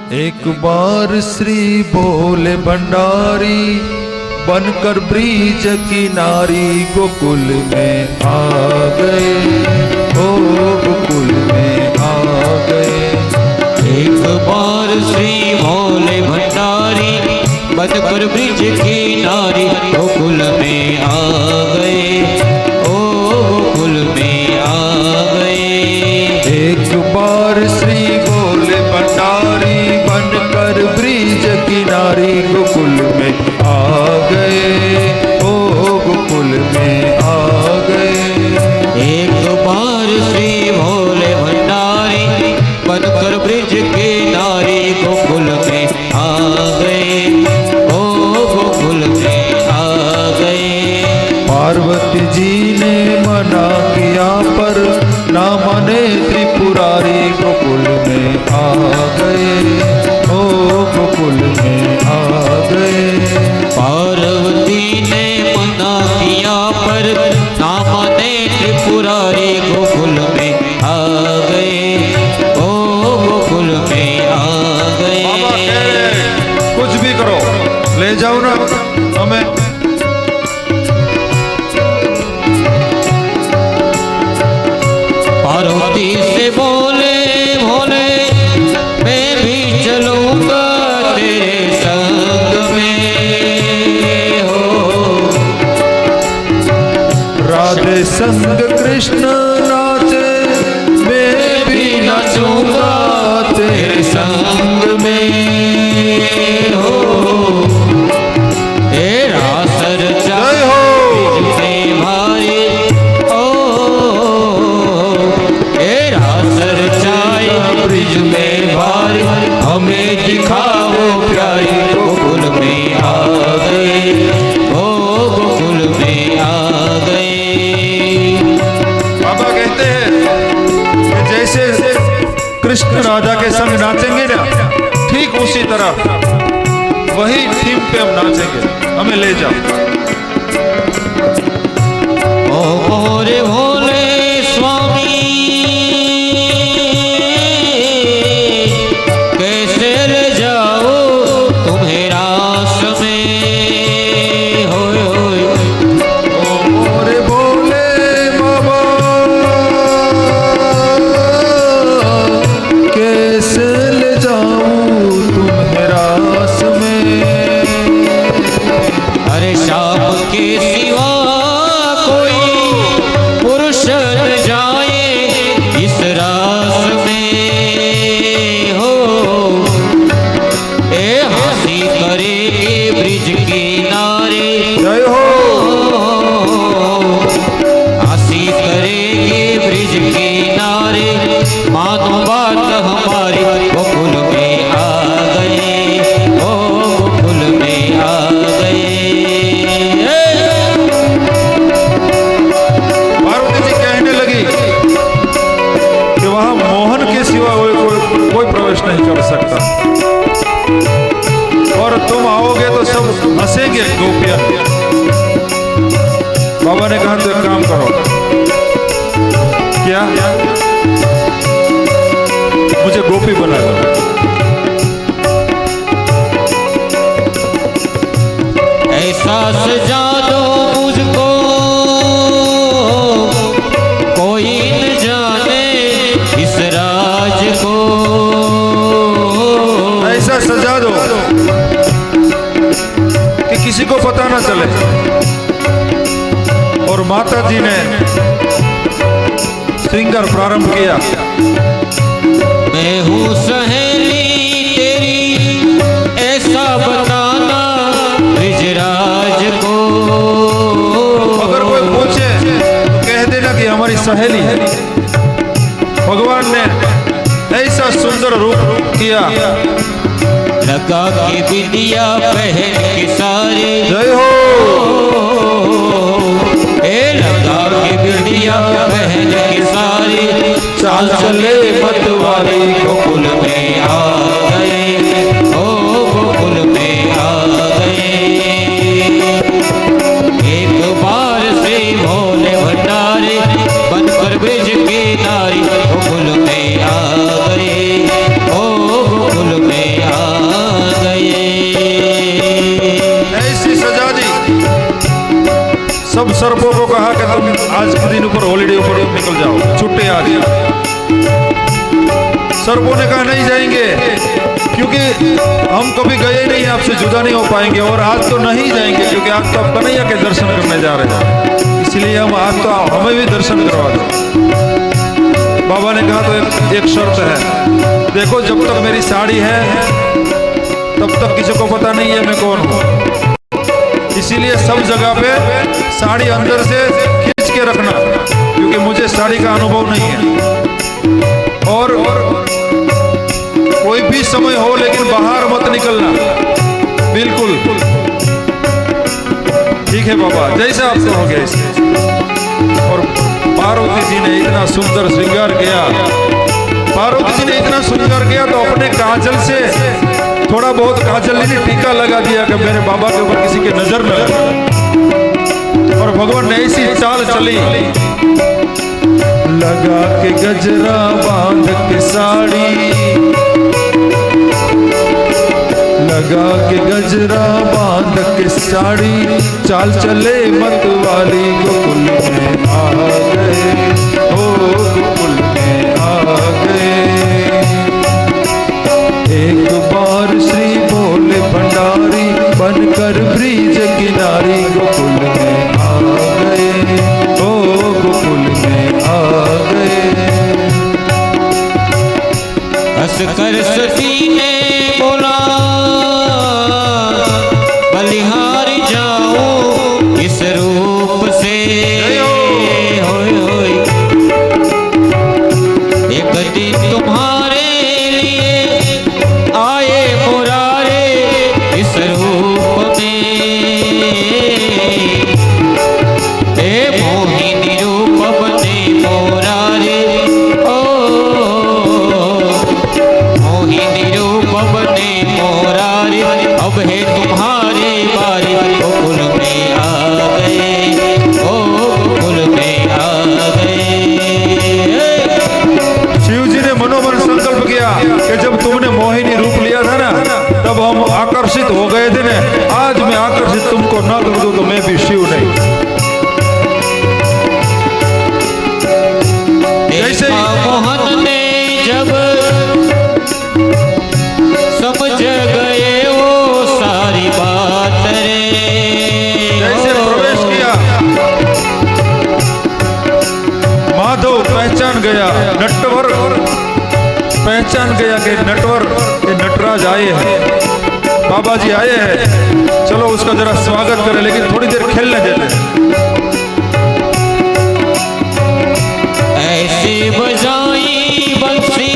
एक बार श्री भोले भंडारी बनकर ब्रिज की नारी गोकुल में आ गए, ओ गोकुल में आ गए। एक बार श्री भोले भंडारी बनकर ब्रिज की नारी गोकुल में आ गए, ओ गोकुल में आ गए। एक बार श्री भोले भंडारी बनकर ब्रिज की नारी गोकुल में आ गए, ओ गोकुल में आ गए। एक बार श्री भोले भंडारी बनकर ब्रिज की नारी गोकुल में आ गए, ओ गोकुल में आ गए। पार्वती जी ने मना किया पर ना माने त्रिपुरारी गोकुल में आ गए, ओ गोकुल में आ गए। पार्वती ने मना किया पर ना माने त्रिपुरारी गोकुल में आ गए, ओ गोकुल में आ गए। बाबा कह रहे कुछ भी करो ले जाओ ना हमें। पार्वती से बोले भोले मैं भी चलूंगा तेरे संग में, हो राधे संग कृष्ण नाचे मैं भी नाचूंगा तेरे संग में, हो तेरा सर जय हो। भाई ओ तेरा सर चाय ब्रिज में भारी हमें दिखाओ प्यारी गोकुल में आ गए, ओ गोकुल में आ गए। बाबा कहते हैं कि जैसे कृष्ण राधा के संग नाचेंगे ना ठीक उसी तरह वही थीम पे हम नाचेंगे, हमें ले जाओ। ओ मोरे भोले स्वामी कैसे ले जाओ तुम्हें रास में, होय होय। ओ मोरे भोले बाबा कैसे ले जाऊं तुम्हें रास में। अरे शाम के सिवा कोई पुरुष न जाए इस रास में, हो ए हंसी करेगी ब्रिज किनारे, जय हो। हंसी करेगी ब्रिज किनारे मानो बात हमारी गोकुल में आ गए, ओ गोकुल में आ गए। पार्वती जी कहने लगी कि वहां मोहन के सिवा कोई प्रवेश नहीं कर सकता और तुम आओगे तो सब हंसेंगे गोपियां। बाबा ने कहा तो एक काम करो, क्या मुझे गोपी बना दो। ऐसा सजा दो मुझको कोई न जाने इस राज को, ऐसा सजा दो कि किसी को पता ना चले। और माता जी ने श्रृंगार प्रारंभ किया। मैं हूँ सहेली तेरी ऐसा बताना ब्रिजराज को, अगर कोई पूछे तो कह देना कि हमारी सहेली है। भगवान ने ऐसा सुंदर रूप किया। लगा के बिंदिया पहन के सारे, जय हो। ए लगा के बिंदिया पहन के सारे चाल चले मतवाले गोकुल में आ गए, ओ गोकुल में आ गए। एक बार श्री भोले भंडारी बनकर ब्रिज की नारी गोकुल में आ गए, ओ गोकुल में सर्पों ने कहा नहीं जाएंगे, क्योंकि हम कभी गए नहीं, आपसे जुदा नहीं हो पाएंगे। और आज तो नहीं जाएंगे, क्योंकि आज तो आप कन्हैया के दर्शन करने जा रहे हैं, इसलिए हम आज तो हमें भी दर्शन करवा दो। बाबा ने कहा तो एक शर्त है, देखो जब तक मेरी साड़ी है तब तक किसी को पता नहीं है मैं कौन हूँ, इसीलिए सब जगह पे साड़ी अंदर से खींच के रखना, क्योंकि मुझे साड़ी का अनुभव नहीं है। और कोई भी समय हो लेकिन बाहर मत निकलना, बिल्कुल ठीक है बाबा, जैसे आप कहोगे ऐसे। और पार्वती जी ने इतना सुंदर श्रृंगार किया, पार्वती जी ने इतना श्रृंगार किया तो अपने काजल से थोड़ा बहुत काजल ने टीका लगा दिया कि मेरे बाबा के ऊपर किसी की नजर न लगे। और भगवान ने ऐसी चाल चली, लगा के गजरा बांध के साड़ी, लगा के गजरा बांध के साड़ी, चाल चले मत वाली गोकुल में आ गए, ओ गोकुल में आ गए। एक बार श्री भोले भंडारी बनकर ब्रिज किनारी गोकुल में आ गए, ओ गोकुल में आ गए। हंसकर सती ने बोला बलिहार जाऊं इस रूप से, होय होय एक दिन तुम्हारे लिए आए मुरारे इस रूप में, ए मोहिनी रूप बने मुरारे, ओ मोहिनी रूप बने मुरारे, अब है तुम्हारे बारी गोकुल में आ गए, ओ गोकुल में आ गए। शिव जी ने मनोमन संकल्प किया कि जब तुमने मोहिनी रूप लिया था ना, तब हम आकर्षित हो गए थे ना, आज मैं आकर्षित तुमको ना कर दूं तो मैं भी शिव नहीं। जैसे मोहन ने जब समझ गए वो सारी बात रे, जैसे प्रवेश किया, माधव पहचान गया, नटवर पहचान गया कि नटवर ये नटराज आए हैं, बाबा जी आए हैं, चलो उसका जरा स्वागत करें, लेकिन थोड़ी देर खेलने देते। ऐसे बजाई बंसी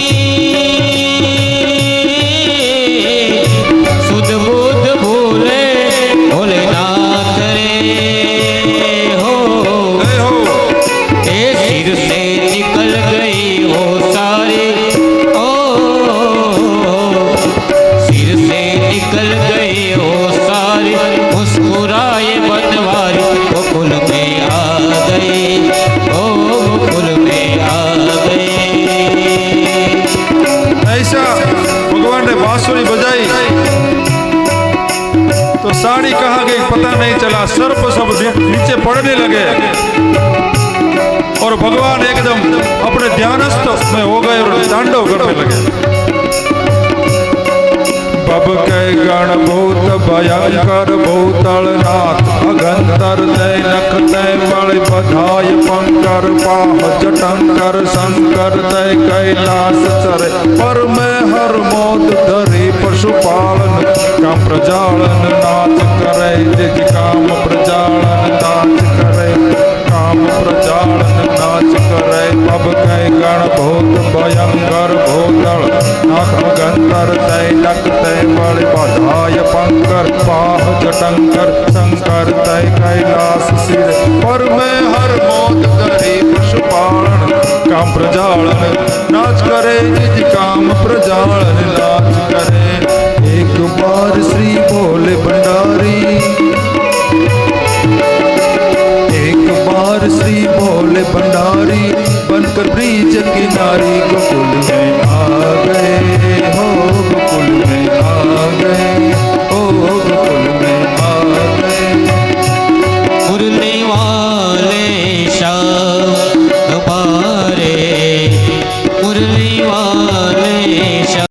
सुध बुध भूले भोलेनाथ रे, हो ए सिर से निकल गई वो सारी, सिर से निकल गई वो सारी, मुस्कुराए बनवारी गोकुल में आ गए, ओ गोकुल में आ गए। ऐसा भगवान ने बांसुरी बजाई तो साड़ी कहाँ गई पता नहीं चला, सर्प सब नीचे पड़ने लगे और भगवान एकदम अपने ध्यानस्थ में हो गए और तांडव करने लगे। बब के गण भूत भयंकर भूतल नाथ, अगंतर तय नख तय बल बधाय पंकर, पाह जटंकर शंकर तय कैलाश चरे, पर में हर मोद धरे पशुपालन, काम प्रजालन नाच करे, जिज काम प्रजालन नाच करे, काम प्रजालन नाच करे। बब के गण भूत भयंकर भूतल नाथ, अगंतर तय नख तय बल बधाय पंकर, पाह जटंकर शंकर तय कैलाश सिर, पर में हर मोद धरे पशुपालन, काम प्रजालन नाच करे, जिज काम प्रजालन